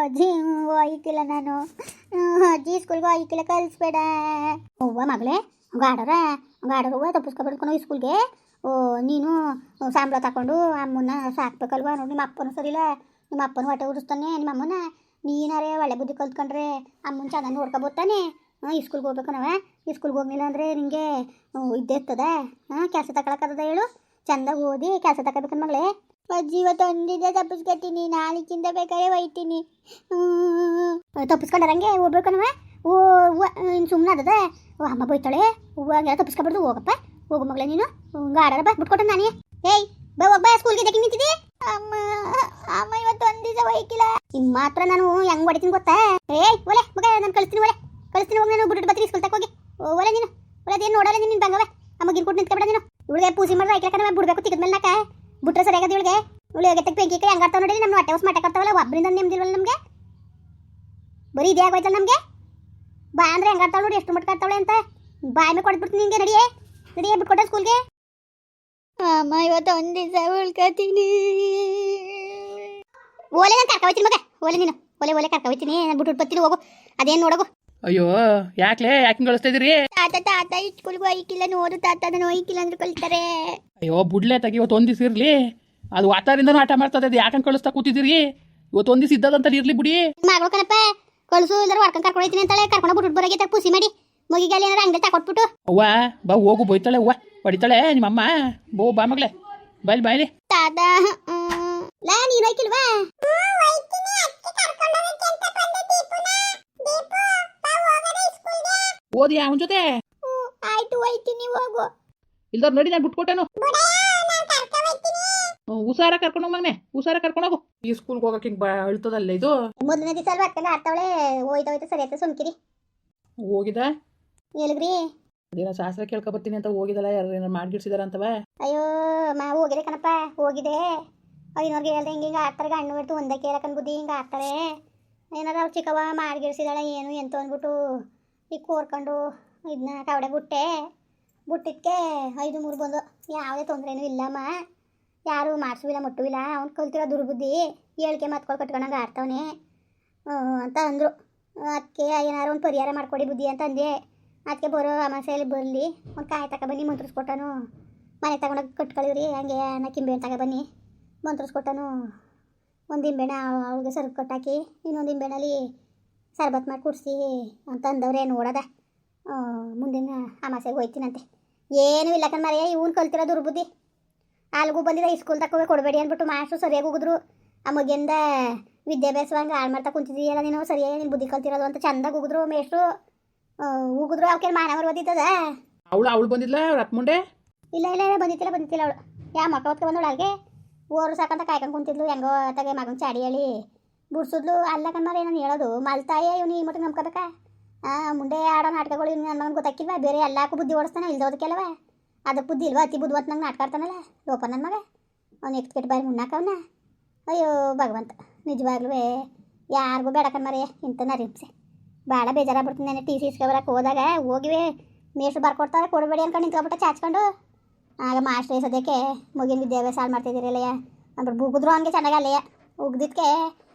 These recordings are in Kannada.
ಅಜ್ಜಿ ಹೋಯ್ಕಿಲ್ಲ ನಾನು. ಅಜ್ಜಿ ಸ್ಕೂಲ್ಗೆ ಹೋಯ್ಕಿಲ್ಲ, ಕಳಿಸ್ಬೇಡ. ಅವ್ವ ಮಗಳೇ, ಗಾಡರ ಹೂವು ತಪ್ಪಿಸ್ಕೊಬಿಡ್ಕೊಂಡು ಸ್ಕೂಲ್ಗೆ. ನೀನು ಸಂಬಳ ತಗೊಂಡು ಅಮ್ಮನ ಸಾಕ್ಬೇಕಲ್ವ. ನೋಡಿ ನಿಮ್ಮ ಅಪ್ಪನೂ ಸರಿಲ್ಲ, ನಿಮ್ಮ ಅಪ್ಪನ ಹೊಟ್ಟೆ ಉಡಿಸ್ತಾನೆ ನಿಮ್ಮ ಅಮ್ಮನ. ನೀನಾರೇ ಒಳ್ಳೆ ಬುದ್ಧಿ ಕಲ್ತ್ಕೊಂಡ್ರೆ ಅಮ್ಮನ ಚೆನ್ನಾಗಿ ನೋಡ್ಕೊಬೋತಾನೆ. ಸ್ಕೂಲ್ಗೆ ಹೋಗ್ಬೇಕನವ. ಸ್ಕೂಲ್ಗೆ ಹೋಗ್ಲಿಲ್ಲ ಅಂದರೆ ನಿನಗೆ ಇದ್ದೇ ಇರ್ತದ. ಕೆಲಸ ತಗೊಳಕ್ಕದ ಹೇಳು. ಚೆಂದಾಗಿ ಓದಿ ಕೆಲಸ ತಗೋಬೇಕನ್ ಮಗಳೇ. ಅಜ್ಜಿ ಇವತ್ತು ಒಂದಿದ್ದೆ ತಪ್ಪಿಸ್ಕೊತೀನಿ, ನಾಳಿಕಿಂದ ಬೇಕಾದ್ರೆ ಒಯ್ತೀನಿ. ತಪ್ಪಿಸ್ಕೊಂಡರಂಗೆ ಹೋಗ್ಬೇಕನವ. ಇನ್ನು ಸುಮ್ಮನೆ ಅದದ. ಅಮ್ಮ ಬೈತಾಳೆ. ಹೂವಾಗೆಲ್ಲ ತಪ್ಪಿಸ್ಕೊಬಾರ್ದು. ಹೋಗಪ್ಪ, ಹೋಗು ಮಗಳೇ ನೀನು. ಗಾಡರ ಬಾ ಬಿಟ್ಕೊಟ್ಟ ನಾನೇ. ಏಯ್ ಬಾ, ಹೋಗ್ಬಾ ಸ್ಕೂಲ್ಗೆ. ದಕ್ಕೆ ನಿಂತಿದ್ದೆ. ಅಮ್ಮ ಇವತ್ತು ಒಂದು ದಿವಸ ಒಯ್ಕಿಲ್ಲ. ಇನ್ನು ಮಾತ್ರ ನಾನು ಹೆಂಗೆ ಹೊಡಿತೀನಿ ಗೊತ್ತಾ? ಏಯ್ ಒಲೆ ಮಗ, ನಾನು ಕಳಿಸ್ತೀನಿ ಹೋಗಿ. ನಾನು ಬಿಟ್ಟು ಬರ್ತೀನಿ ಸ್ಕೂಲ್ ತಗೋಗಿ. ಒಲೆ ನೀನು ಒಲೆ ಅದೇನು ನೋಡಲ್ಲ ನೀನು ಬಂಗವ. ಅಮ್ಮಗಿನ್ ಕೊಟ್ಟು ನಿಂತ್ಕೊಬೇಡ ನೀನು. ಇವಳಿಗೆ ಪೂಸಿ ಮಾಡಿದ್ರೆ ಐಕ್ಲಕ್ಕ ಬಿಡ್ಬೇಕು ತಿಕ್ಕದ ಮೇಲೆ ನಾಕ ಬಿಟ್ರೆ ಸರಿಯಾಗದ. ಇವಳಿಗೆ ತೆಗೆ ಬೆಂಕಿ ಕೈ ಹೆಂಗಾಡ್ತಾವ ನೋಡಿ. ನಮ್ಮ ಹೊಟ್ಟೆ ಹೊಸ ಮಾಡ್ತಾವಲ್ಲ, ಒಬ್ಬರಿಂದ ನೆಮ್ಮದಿಲ್ವಲ್ಲ ನಮಗೆ. ಬರೀ ಇದೇ ಆಗೋಯ್ತಲ್ಲ ನಮಗೆ. ಬಾ ಅಂದ್ರೆ ಹೆಂಗಾಡ್ತಾವ ನೋಡಿ, ಎಷ್ಟು ಮಟ್ಕಾಡ್ತಾವಳೆ ಅಂತ. ಬಾಯ್ ಮೇಲೆ ಕೊಡ್ಬಿಡ್ತೀನಿ ನಿನಗೆ. ನಡಿಯೇ ಬಿಟ್ಕೊಟ್ಟೆ ಸ್ಕೂಲ್ಗೆ. ಅಮ್ಮ ಇವತ್ತು ಒಂದು ದಿವಸ ಉಳ್ಕೊತೀನಿ. ಓಲೆ ನಾನು ಕರ್ಕೊಯ್ತೀನಿ ಮಗ. ಓಲೆ ನೀನು ಓಲೆ ಕರ್ಕೊಯ್ತೀನಿ. ನಾನು ಬಿಟ್ಟು ಬರ್ತೀನಿ. ಹೋಗು, ಅದೇನು ನೋಡೋಗು. ಅಯ್ಯೋ ಯಾಕೆ ಕಳಿಸ್ತಾ ಇದೀರಿ? ತಾತ ಸ್ಕೂಲ್ಗೆ ಹೋಯ್ಕಿಲ್ಲ. ನೋಡು ತಾತ, ನಾನು ಹೋಯ್ಕಿಲ್ಲ ಅಂದ್ರೆ ಕಳಿಸ್ತಾರೆ. ಅಯ್ಯೋ ಬುಡ್ಲೆ ತಗಿ, ಇವತ್ತು ಒಂದು ದಿವಸ ಇರಲಿ. ಅದು ವಾತಾವರಣದಿಂದನೂ ಆಟ ಮಾಡ್ತದೆ. ಅದು ಯಾಕಂಗೆ ಕಳಿಸ್ತಾ ಕೂತಿದ್ದೀರಿ? ಇವತ್ತು ಒಂದು ದಿವಸ ಇದ್ದದಂತ ಇರಲಿ ಬಿಡಿ. ಮಗಳು ಕಣಪ್ಪ, ಕಳಿಸು ಇಲ್ಲರ ಹೊಡ್ಕೊಂಡು ಕರ್ಕೊಂಡು ಹೋಯ್ತೀನಿ ಅಂತಾಳೆ. ಕರ್ಕೊಂಡು ಬಿಟ್ಟು ಬರೋಕೆ ಪುಸಿ ಮಾಡಿ ಮುಗಿಗೆ ಅಲ್ಲಿ ಏನಾರು ಅಂಗಡಿ ತಕೊಟ್ಬಿಟ್ಟು. ಅವ್ವ ಬಾ ಹೋಗು, ಬೈತಾಳೆ. ಅವ್ವ ಹೊಡಿತಾಳೆ ನಿಮ್ಮಮ್ಮ. ಬಾ ಮಗಳೇ, ಬಾಯ್ಲಿ. ತಾತ ಲಾ ನೀನು ಹೋಯ್ಕಿಲ್ವಾ? ಓದಿ ಅವನ ಜೊತೆ. ಆಯ್ತು ಹೋಯ್ತೀನಿ, ಹೋಗು. ಇಲ್ದವ್ರು ನೋಡಿ ನಾನು ಬಿಟ್ಕೊಟ್ಟೆನು. ಹುಷಾರ ಕರ್ಕೊಂಡು ಹೋಗ್ ಮಗನೆ, ಹುಷಾರ ಕರ್ಕೊಂಡು ಹೋಗು. ಈ ಸ್ಕೂಲ್ಗೆ ಹೋಗಕ್ಕೆ ಹಿಂಗೆ ಅಳ್ತದಲ್ಲ ಇದು. ಮೊದಲನೇ ದಿವಸ ಅಲ್ವಾ ಅಕ್ಕನ ಆಡ್ತಾವಳೆ. ಹೋಯ್ತಾ ಸರಿ ಆಯ್ತು, ಸುಮ್ಕಿರಿ. ಹೋಗಿದ ಎಲ್ಗ್ರಿ? ಅದೇನೋ ಶಾಸ್ತ್ರ ಕೇಳ್ಕೊಬರ್ತೀನಿ ಅಂತ ಹೋಗಿದಲ್ಲ. ಯಾರು ಏನಾರು ಮಾಡ್ಗಿಡ್ಸಿದಾರ ಅಂತವ. ಅಯ್ಯೋ ಹೋಗಿದೆ ಕಣಪ್ಪ, ಹೋಗಿದೆ. ಐನೋರ್ಗೆ ಹೇಳ್ದೆ ಹಿಂಗೆ ಆಡ್ತಾರೆ. ಹಣ್ಣು ಬಿಟ್ಟು ಒಂದೇ ಕೇಳಕನ್ ಬುದ್ಧಿ ಹಿಂಗೆ ಆಡ್ತಾರೆ. ಏನಾರು ಅವ್ರು ಚಿಕ್ಕವ ಮಾಡ್ಗಿಡ್ಸಿದಾಳ ಏನು ಎಂತ ಅಂದ್ಬಿಟ್ಟು ಈಗ ಕೋರ್ಕೊಂಡು ಇದನ್ನ ಕವಡೆ ಬಿಟ್ಟಿದ್ದಕ್ಕೆ 5-3 ಬಂದು. ಯಾವುದೇ ತೊಂದರೆನೂ ಇಲ್ಲಮ್ಮ, ಯಾರು ಮಾಡಿಸುವಿಲ್ಲ ಮುಟ್ಟುವಿಲ್ಲ. ಅವ್ನು ಕಲ್ತಿರೋ ದುರ್ಬುದ್ಧಿ ಹೇಳಿಕೆ ಮಾತ್ಕೊಳ್ ಕಟ್ಕೊಂಡಂಗೆ ಆಡ್ತಾವನೆ ಅಂತ ಅಂದರು. ಅದಕ್ಕೆ ಏನಾರು ಒಂದು ಪರಿಹಾರ ಮಾಡಿಕೊಡಿ ಬುದ್ಧಿ ಅಂತ ಅಂದೆ. ಅದಕ್ಕೆ ಬರೋ ಅಮಾಸೆಯಲ್ಲಿ ಬರಲಿ, ಒಂದು ಕಾಯಿ ತಗೊಬನ್ನಿ ಮಂತ್ರಿಸ್ಕೊಟ್ಟನು. ಮನೆಗೆ ತಗೊಂಡೋಗಿ ಕಟ್ಕೊಳ್ಳಿವ್ರಿ. ಹಂಗೆ ನಾ ಕಿಂಬೆಹಣ್ಣು ತಗೊಬನ್ನಿ ಮಂತ್ರಿಸ್ಕೊಟ್ಟನು. ಒಂದು ನಿಂಬೆಹಣ್ಣು ಅವಳಿಗೆ ಸರಕು ಕಟ್ಟಾಕಿ ಇನ್ನೊಂದು ನಿಂಬೆಹಣ್ಣಲ್ಲಿ ಸರ್ಬತ್ ಮಾಡಿ ಕುಡಿಸಿ ಅಂತ ಅಂದವ್ರೆ. ನೋಡೋದ ಮುಂದಿನ ಅಮಾಸೆಗೆ ಹೋಯ್ತೀನಂತೆ. ಏನೂ ಇಲ್ಲ ಕಣ್ಮರೆ, ಇವನು ಕಲ್ತಿರೋ ದುರ್ಬುದ್ಧಿ. ಅಲ್ಲಿಗೂ ಬಂದಿದ್ದ ಸ್ಕೂಲ್ ತಕ್ಕೋ ಕೊಡಬೇಡಿ ಅಂದ್ಬಿಟ್ಟು ಮಾಸ್ಟ್ರು ಸರಿಯಾಗಿ ಹೋಗಿದ್ರು. ಆ ಮಗಿಂದ ವಿದ್ಯಾಭ್ಯಾಸವಂಗೆ ಹಾಳು ಮಾಡ್ತಾ ಕುಂತಿದ್ದೀಯಲ್ಲ ನೀನು, ಸರಿಯಾಗಿ ನೀನು ಬುದ್ಧಿ ಕಲ್ತಿರೋದು ಅಂತ ಚಂದಾಗಿ ಹೋಗಿದ್ರು ಮೇಷ್ಟ್ರು. ಹೋಗಿದ್ರು ಅವಕ್ಕೆ ಮಾನವರು ಓದಿತ್ತದ. ಅವಳು ಬಂದಿಲ್ಲ ರತ್ಮುಂಡೆ? ಇಲ್ಲ ಬಂದಿತ್ತಿಲ್ಲ ಅವಳು. ಯಾ ಮಕ್ಕ ಹೊತ್ಕೊ ಬಂದವಳು ಅಲ್ಲಿಗೆ. ಓರು ಸಾಕಂತ ಕಾಯ್ಕೊಂಡು ಕುಂತಿದ್ಲು. ಹೆಂಗೋ ತಗೆ ಮಗನ ಚಾಡಿ ಹೇಳಿ ಬಿಡ್ಸಿದ್ಲು. ಅಲ್ಲ ಕಣ್ಮಾರೆ ನಾನು ಹೇಳೋದು, ಮಲ್ತಾಯೇ ಇವನು ಈ ಮಟ್ಟಿಗೆ ನಂಬ್ಕೋಬೇಕಾ? ಮುಂದೆ ಆಡೋ ನಾಟಕಗಳು ಇವ್ನು ನನ್ನ ಮಗನ ಗೊತ್ತಾಕಿಲ್ವ? ಬೇರೆ ಎಲ್ಲಕ್ಕೂ ಬುದ್ಧಿ ಓಡಿಸ್ತಾನೆ, ಇಲ್ದೋದಕ್ಕೆಲ್ಲವ. ಅದಕ್ಕೆ ಬುದ್ಧಿ ಇಲ್ವಾ? ಅತಿ ಬುದ್ಧಿವಂತ ನಂಗೆ ನಾಟಕ ಆಡ್ತಾನಲ್ಲ ಲೋಪ ನನ್ನ ಮಗ. ಅವ್ನು ಎಷ್ಟು ಕೆಟ್ಟ ಬಾರಿ ಮುನ್ನಾಕವನ್ನ. ಅಯ್ಯೋ ಭಗವಂತ, ನಿಜವಾಗ್ಲೂ ಯಾರಿಗೂ ಬೇಡ ಕಣ್ಮಾರೆ ಇಂಥ ನರಿಂಸೆ. ಭಾಳ ಬೇಜಾರಾಗ್ಬಿಡ್ತೀನಿ. ನಾನು ಟಿ ಸಿ ಇಸ್ಕೊಬರಕ್ಕೆ ಹೋದಾಗ ಹೋಗಿವೆ ಮೇಷ್ಟ್ರು ಬರ್ಕೊಡ್ತಾರೆ, ಕೊಡಬೇಡಿ ಅನ್ಕೊಂಡು ನಿಂತ್ಕೊಬಿಟ್ಟು ಚಾಚ್ಕೊಂಡು. ಆಗ ಮಾಸ್ಟ್ರೇ ಸದ್ಯಕ್ಕೆ ಮಗಿನ ವಿದ್ಯಾಭ್ಯಾಸ ಹಾಳು ಮಾಡ್ತಿದ್ದೀರಲ್ಲಯ್ಯ ಅಂದ್ಬಿಟ್ಟು ಬುಗಿದ್ರು ಅವನಿಗೆ ಚೆನ್ನಾಗಿ ಅಲ್ಲಯ್ಯ. ಉಗ್ದಿದ್ದಕ್ಕೆ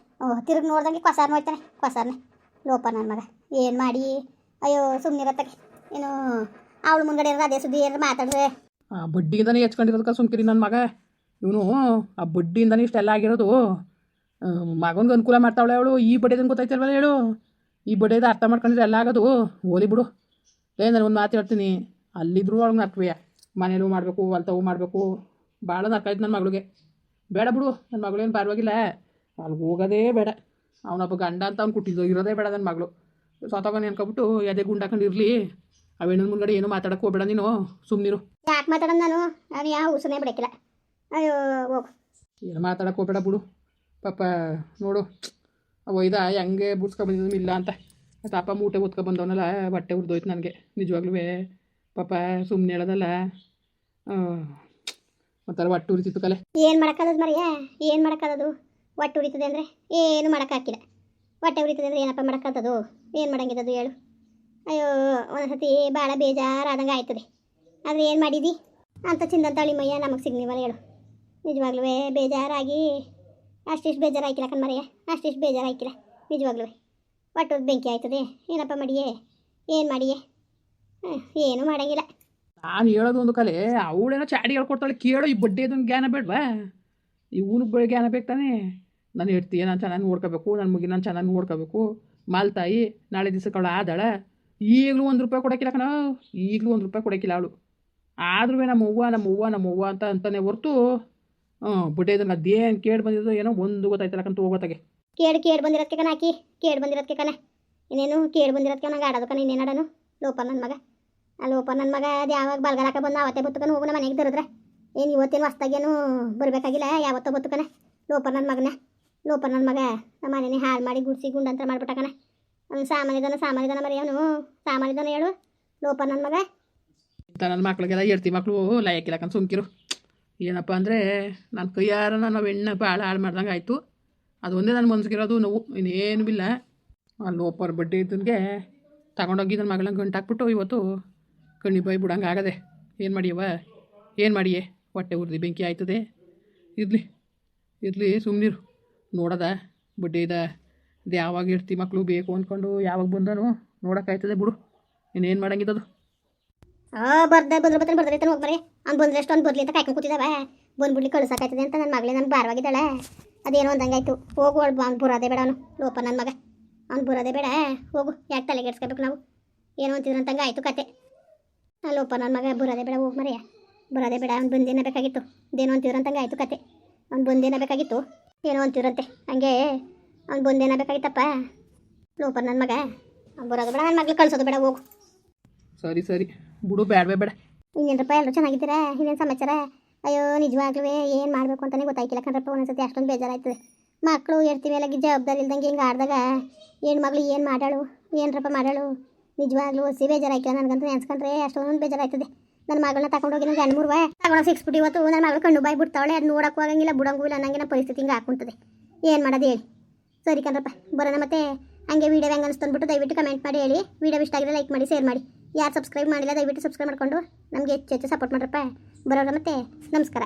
ತಿರುಗಿ ನೋಡ್ದಂಗೆ ಕೊಸಾರ್ನ ಹೋಯ್ತಾನೆ, ಕೊಸಾರ್ನೆ ಲೋಪ ನನ್ನ ಮಗ. ಏನು ಮಾಡಿ ಅಯ್ಯೋ ಸುಮ್ಮನಿರತ್ತಕ್ಕೆ. ಏನು ಅವಳು ಮುಂಗಡೆ ಇರೋದು ಅದೇ ಸುದ್ದಿ ಏನಾರು ಮಾತಾಡಿದ್ರೆ. ಬಡ್ಡಿಯಿಂದನೇ ಹೆಚ್ಕೊಂಡಿರೋದಕ್ಕೆ ಸುಮ್ಕಿರಿ ನನ್ನ ಮಗ. ಇವನು ಆ ಬಡ್ಡಿಯಿಂದನೇ ಇಷ್ಟೆಲ್ಲ ಆಗಿರೋದು. ಮಗನಿಗೆ ಅನುಕೂಲ ಮಾಡ್ತಾವಳೆ ಅವಳು. ಈ ಬಡ್ಡಿದಂಗೆ ಗೊತ್ತಾಯ್ತಲ್ವಲ್ಲ ಹೇಳು. ಈ ಬಡ್ಡಿದ ಅರ್ಥ ಮಾಡ್ಕೊಂಡ್ರೆ ಎಲ್ಲ ಆಗೋದು. ಓಲಿ ಬಿಡು. ನಾನು ಒಂದು ಮಾತು ಹೇಳ್ತೀನಿ, ಅಲ್ಲಿದ್ರು ಅವಳಿಗೆ ನರ್ಕವೇ. ಮನೇಲೂ ಮಾಡಬೇಕು, ಅಲ್ತವು ಮಾಡಬೇಕು. ಭಾಳ ನರ್ಕಾಯ್ತು ನನ್ನ ಮಗಳಿಗೆ. ಬೇಡ ಬಿಡು, ನನ್ನ ಮಗಳೇನು ಪರವಾಗಿಲ್ಲ. ಅಲ್ಲಿಗೆ ಹೋಗೋದೇ ಬೇಡ. ಅವನೊಬ್ಬ ಗಂಡ ಅಂತ ಅವ್ನು ಕುಟ್ಟಿದ್ದು ಇರೋದೇ ಬೇಡ ನನ್ನ ಮಗಳು. ಸೊತವನ್ನ ಅನ್ಕೊಬಿಟ್ಟು ಎದೆ ಗುಂಡಾಕೊಂಡು ಇರಲಿ. ಅವೇನ ಮುಂದ್ಗಡೆ ಏನೂ ಮಾತಾಡಕ್ಕೆ ಹೋಗಬೇಡ ನೀನು, ಸುಮ್ಮನಿರು. ಯಾಕೆ ಮಾತಾಡೋದು ನಾನು ಯಾವ ಉಸನೇ ಬಿಡಕ್ಕಿಲ್ಲ. ಅಯ್ಯೋ ಹೋಗು, ಏನು ಮಾತಾಡಕ್ಕೆ ಹೋಗಬೇಡ ಬಿಡು. ಪಾಪ ನೋಡು ಒಯ್ದ ಹೆಂಗೆ ಬುಡ್ಸ್ಕೊಬಂದಿದ್ದು ಇಲ್ಲ ಅಂತ. ಪಾಪ ಮೂಟೆ ಬಂದವನಲ್ಲ, ಬಟ್ಟೆ ಉರ್ದೋಯ್ತು ನನಗೆ ನಿಜವಾಗ್ಲೂ. ಪಾಪ ಸುಮ್ಮನೆ ಹೇಳೋದಲ್ಲ, ಒಂಥರ ಒಟ್ಟು ಉರಿತಿತ್ತು ಕಲೆ. ಏನು ಮಾಡೋಕ್ಕಾಗದು ಮರಿಯ? ಏನು ಮಾಡೋಕ್ಕಾಗದು? ಹೊಟ್ಟೆ ಉರಿತದೆ ಅಂದರೆ ಏನು ಮಾಡೋಕ್ಕಾಗಿಲ್ಲ. ಹೊಟ್ಟೆ ಉರಿತದೆ ಅಂದರೆ ಏನಪ್ಪ ಮಾಡೋಕ್ಕಾಗ್ತದು? ಏನು ಮಾಡೋಂಗಿದ್ದದು ಹೇಳು? ಅಯ್ಯೋ ಒಂದೊಂದ್ಸತಿ ಭಾಳ ಬೇಜಾರಾದಂಗೆ ಆಯ್ತದೆ. ಆದರೆ ಏನು ಮಾಡಿದಿ ಅಂತ ಚಿಂದಂತಳಿ ಮಯ್ಯ ನಮಗೆ ಸಿಗ್ನಿವಲ್ಲ ಹೇಳು. ನಿಜವಾಗ್ಲೂ ಬೇಜಾರಾಗಿ ಅಷ್ಟಿಷ್ಟು ಬೇಜಾರಾಯ್ಕಿಲ್ಲ ಕಣ್ಮರೆಯ, ಅಷ್ಟಿಷ್ಟು ಬೇಜಾರಾಯ್ಕಿಲ್ಲ. ನಿಜವಾಗ್ಲೂ ಒಟ್ಟದ ಬೆಂಕಿ ಆಯ್ತದೆ. ಏನಪ್ಪ ಮಾಡಿಯೇ, ಏನು ಮಾಡಿಯೇ? ಏನೂ ಮಾಡೋಂಗಿಲ್ಲ. ನಾನು ಹೇಳೋದು ಒಂದು ಕಲೆ, ಅವಳೇನೋ ಚಾಡಿ ಹೇಳ್ಕೊಡ್ತಾಳೆ ಕೇಳೋ. ಈ ಬಡ್ಡೆದೊಂದು ಜ್ಞಾನ ಬೇಡವಾ? ಇವನಿಗೆ ಜ್ಞಾನ ಬೇಕು ತಾನೇ. ನಾನು ಹೇಳ್ತೀಯ, ನಾನು ಚೆನ್ನಾಗಿ ನೋಡ್ಕೋಬೇಕು, ನನ್ನ ಮುಗಿ ನಾನು ಚೆನ್ನಾಗಿ ನೋಡ್ಕೋಬೇಕು. ಮಾಲ್ತಾಯಿ ನಾಳೆ ದಿವಸಕ್ಕೆ ಅವಳು ಆದಾಳ. ಈಗಲೂ 1 ರೂಪಾಯಿ ಕೊಡೋಕ್ಕಿಲ್ಲ ಕಣ, ಈಗಲೂ 1 ರೂಪಾಯಿ ಕೊಡೋಕ್ಕಿಲ್ಲ ಅವಳು. ಆದ್ರೂ ನಮ್ಮವ್ವ ಅಂತಾನೆ ಹೊರ್ತು ಬಡ್ಡೆದನ್ನು ಅದೇನು ಕೇಳಿ ಬಂದಿದ್ದು ಏನೋ ಒಂದು ಗೊತ್ತಾಯ್ತಲ್ಲ ಕಂತ ಹೋಗೋತ್ತಾಗೆ. ಕೇಡು ಬಂದಿರೋದಕ್ಕೆ ಕಣ ಹಾಕಿ, ಕೇಡು ಬಂದಿರೋದಕ್ಕೆ ಕಣ. ಇನ್ನೇನು ಕೇಡು ಬಂದಿರೋದಕ್ಕೆ ನಂಗೆ ಆಡೋದು ಕಣ. ಇನ್ನೇನು ಆಡೋನು? ಲೋಪ ನನ್ನ ಮಗ, ಆ ಲೋಪ ನನ್ನ ಮಗ ಅದು ಯಾವಾಗ ಬಲ್ಗಾಲಕ ಬಂದು ಅವತ್ತೇ ಬತ್ತುಕನ ಹೋಗು. ನಮ್ಮ ಮನೆಗೆ ತರಿದ್ರೆ ಏನು ಇವತ್ತೇನು ಹೊಸ್ದಾಗೇನು ಬರಬೇಕಾಗಿಲ್ಲ, ಯಾವತ್ತೋ ಬತ್ತುಕನ. ಲೋಪ ನನ್ನ ಮಗನ ನಮ್ಮ ಮನೆನೇ ಹಾಳು ಮಾಡಿ ಗುಡ್ಸಿ ಗುಂಡಂತರ ಮಾಡ್ಬಿಟ್ಟಕನ. ಅವ್ನು ಸಾಮಾನ್ಯದನ ಮರಿ, ಅವನು ಸಾಮಾನ್ಯದನ ಹೇಳು. ಲೋಪ ನನ್ನ ಮಗ. ಇಂಥ ನನ್ನ ಮಕ್ಳಿಗೆಲ್ಲ ಎಡ್ತಿ ಮಕ್ಕಳು ಲಯಕ್ಕಿಲ್ಲ ಕಣ್ ಸುಮ್ಕಿರು. ಏನಪ್ಪ ಅಂದರೆ ನನ್ನ ಕೈಯಾರನ ನಾವು ಎಣ್ಣೆ ಭಾಳ ಹಾಳು ಮಾಡ್ದಂಗೆ ಆಯಿತು. ಅದು ಒಂದೇ ನನ್ನ ಮನ್ಸಿಗಿರೋದು ನೋವು, ಇನ್ನೇನು ಇಲ್ಲ. ಆ ಲೋಪರ್ ಬಡ್ಡೆ ಇದ್ದನ್ಗೆ ತಗೊಂಡೋಗಿ ನನ್ನ ಮಗಳಂಗೆ ಗಂಟಾಕ್ಬಿಟ್ಟು ಇವತ್ತು ಕಣ್ಣಿ ಬಾಯಿ ಬಿಡಂಗೆ ಆಗದೆ. ಏನು ಮಾಡಿಯೇ? ಹೊಟ್ಟೆ ಉರ್ದಿ ಬೆಂಕಿ ಆಯ್ತದೆ. ಇರಲಿ ಸುಮ್ಮನಿರು. ನೋಡೋದ ಬಡ್ಡೆ ಇದು ಯಾವಾಗ ಇರ್ತಿ ಮಕ್ಕಳು ಬೇಕು ಅಂದ್ಕೊಂಡು ಯಾವಾಗ ಬಂದನು ನೋಡೋಕ್ಕಾಯ್ತದೆ ಬಿಡು. ಇನ್ನೇನು ಮಾಡಂಗಿದ್ದದು. ಬರ್ತಾನೆ ಹೋಗ್ಬರಿ. ಅವ್ನು ಬಂದ್ರೆ ಎಷ್ಟು ಅವ್ನು ಬದಲಿ ಅಂತ ಕಾಯ್ಕೊಂಡು ಕೂತಿದ್ದಾವ. ಬಂದ್ಬಿಡ್ಲಿ ಕಳ್ಸೋಕಾಯ್ತದೆ ಅಂತ ನನ್ನ ಮಗಳೇ ನನಗೆ ಭಾರವಾಗಿದ್ದಾಳೆ. ಅದೇನೋ ಅಂದಂಗಾಯ್ತು. ಹೋಗು, ಅವ್ನು ಬರೋದೇ ಬೇಡ. ಅವನು ಲೋಪ ನನ್ನ ಮಗ, ಅವ್ನು ಬರೋದೇ ಬೇಡ. ಹೋಗು, ಯಾಕೆ ತಲೆಗೆಡ್ಸ್ಕೋಬೇಕು ನಾವು? ಏನೋ ಅಂತಿದ್ರಂತಂಗೆ ಆಯಿತು ಕತೆ. ಲೋಪ ನನ್ನ ಮಗ ಬರೋದೇ ಬೇಡ, ಹೋಗಿ ಮರೆಯ ಬರೋದೇ ಬೇಡ. ಅವ್ನು ಬಂದೇನ ಬೇಕಾಗಿತ್ತು. ಇದೇನೋ ಅಂತಿದ್ರಂತಂಗೆ ಆಯಿತು ಕತೆ. ಅವ್ನು ಬಂದೇನ ಬೇಕಾಗಿತ್ತು, ಏನೋ ಅಂತಿರಂತೆ ಹಂಗೆ. ಅವ್ನು ಬಂದೇನ ಬೇಕಾಗಿತ್ತಪ್ಪ. ಲೋಪ ನನ್ನ ಮಗ ಅವ್ನು ಬರೋದು ಬೇಡ, ನನ್ನ ಮಗಳು ಕಳ್ಸೋದು ಬೇಡ. ಹೋಗು. ಸರಿ ಬಿಡು, ಬೇಡವೇ ಬೇಡ. ಇನ್ನೇನಪ್ಪ, ಎಲ್ಲರೂ ಚೆನ್ನಾಗಿದ್ದೀರಾ? ಇನ್ನೇನು ಸಮಾಚಾರ? ಅಯ್ಯೋ ನಿಜವಾಗ್ಲೂ ಏನು ಮಾಡಬೇಕು ಅಂತಲೇ ಗೊತ್ತಾಯ್ತಿಲ್ಲ ಕಣ್ರಪ್ಪ. ಒಂದೊಂದ್ಸತಿ ಅಷ್ಟೊಂದು ಬೇಜಾರಾಯ್ತದೆ. ಮಕ್ಕಳು ಎಡ್ತಿ ಮೇಲಾಗಿ ಜವಾಬ್ದಾರಿ ಇಲ್ದಂಗೆ ಹಿಂಗೆ ಆಡಿದಾಗ ಹೆಣ್ಮಗಳು ಏನು ಮಾಡಾಳು, ಏನರಪ್ಪ ಮಾಡಾಳು. ನಿಜವಾಗ್ಲೂ ಹೊಸಿ ಬೇಜಾರಾಯ್ತು ನನಗಂತೂ. ನೆನ್ಸ್ಕೊಂಡ್ರೆ ಅಷ್ಟೊಂದು ಬೇಜಾರಾಯ್ತದೆ. ನನ್ನ ಮಗಳನ್ನ ತಗೊಂಡೋಗಿ ನಂಗೆ 2-3 ತಗೊಂಡು ಸಿಕ್ಸ್ಬಿಟ್ಟು ಇವತ್ತು ನನ್ನ ಮಗಳು ಕಣ್ಣು ಬಾಯಿ ಬಿಡ್ತಾವಳೆ. ಅದು ನೋಡೋಕ್ಕೂ ಆಗಂಗಿಲ್ಲ, ಬಿಡಂಗೂ ಇಲ್ಲ. ನನಗೆ ನಮ್ಮ ಪರಿಸ್ಥಿತಿ ಹಿಂಗೆ ಹಾಕುಂತದೆ. ಏನು ಮಾಡೋದು ಹೇಳಿ? ಸರಿ ಕಣ್ರಪ್ಪ, ಬರೋಣ ಮತ್ತೆ. ಹಂಗೆ ವೀಡಿಯೋ ಹೆಂಗೆ ಅನಿಸ್ತು ಅಂದ್ಬಿಟ್ಟು ದಯವಿಟ್ಟು ಕಮೆಂಟ್ ಮಾಡಿ ಹೇಳಿ. ವೀಡಿಯೋ ಇಷ್ಟ ಆಗಿದ್ರೆ ಲೈಕ್ ಮಾಡಿ, ಶೇರ್ ಮಾಡಿ. ಯಾರು ಸಬ್ಸ್ಕ್ರೈಬ್ ಮಾಡಿಲ್ಲ ದಯವಿಟ್ಟು ಸಬ್ಸ್ಕ್ರೈಬ್ ಮಾಡಿಕೊಂಡು ನಮಗೆ ಹೆಚ್ಚು ಸಪೋರ್ಟ್ ಮಾಡ್ರಪ್ಪ. ಬರೋಣ ಮತ್ತೆ. ನಮಸ್ಕಾರ.